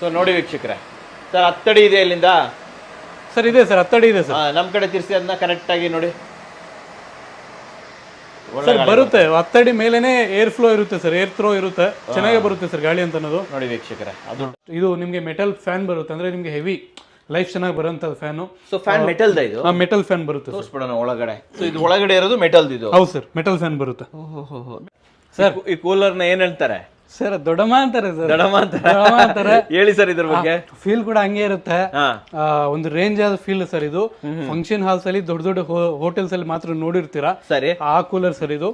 So ನೋಡಿ ವೀಕ್ಷಕರೇ, sir 10 ಅಡಿ ಇದೆ ಇಲ್ಲಿಂದ. ಸರ್ ಇದೆ ಸರ್ 10 ಅಡಿ ಇದೆ ಸರ್. ನಮ್ಮ ಕಡೆ ತಿರ್ಸಿ ಅದನ್ನ ಕರೆಕ್ಟ್ ಆಗಿ ನೋಡಿ. ಸರ್ ಬರುತ್ತೆ 10 ಅಡಿ ಮೇಲೇನೆ ಏರ್ ಫ್ಲೋ ಇರುತ್ತೆ ಸರ್, ಏರ್ ಥ್ರೋ ಇರುತ್ತೆ, ಚೆನ್ನಾಗಿ ಬರುತ್ತೆ ಸರ್ ಗಾಳಿ ಅಂತ ಅನ್ನೋದು. ನೋಡಿ ವೀಕ್ಷಕರೇ, ಅದು ಇದು ನಿಮಗೆ ಮೆಟಲ್ ಫ್ಯಾನ್ ಬರುತ್ತೆ, ಅಂದ್ರೆ ನಿಮಗೆ ಹೆವಿ ಲೈಫ್ ಚೆನ್ನಾಗಿ ಬರೋಂಥದ್ದು ಫ್ಯಾನು. ಸೊ ಫ್ಯಾನ್ ಮೆಟಲ್ ಇದು. ಮೆಟಲ್ ಫ್ಯಾನ್ ಬರುತ್ತೆ ಸರ್. ತೋರಿಸ್ಬಿಡೋಣ ಒಳಗಡೆ. ಸೊ ಇದು ಒಳಗಡೆ ಇರೋದು ಮೆಟಲ್ ಇದು. ಹೌದು ಸರ್, ಮೆಟಲ್ ಫ್ಯಾನ್ ಬರುತ್ತೆ ಸರ್. ಈ ಕೂಲರ್ ನ ಏನ್ ಹೇಳ್ತಾರೆ ಸರ್? ದೊಡ್ಡಮ್ಮ ಅಂತಾರೆ ಸರ್. ದೊಡ್ಡಮ್ಮ ಅಂತಾರೆ. ಹೇಳಿ ಸರ್ ಇದ್ರ ಬಗ್ಗೆ. ಫೀಲ್ ಕೂಡ ಹಂಗೆ ಇರುತ್ತೆ, ಒಂದು ರೇಂಜ್ ಆದ ಫೀಲ್ ಸರ್ ಇದು. ಫಂಕ್ಷನ್ ಹಾಲ್ಸ್ ಅಲ್ಲಿ ದೊಡ್ಡ ದೊಡ್ಡ ಹೋಟೆಲ್ಸ್ ಅಲ್ಲಿ ಮಾತ್ರ ನೋಡಿರ್ತೀರಾ ಸರಿ, ಆ ಕೂಲರ್ ಸರ್ ಇದು.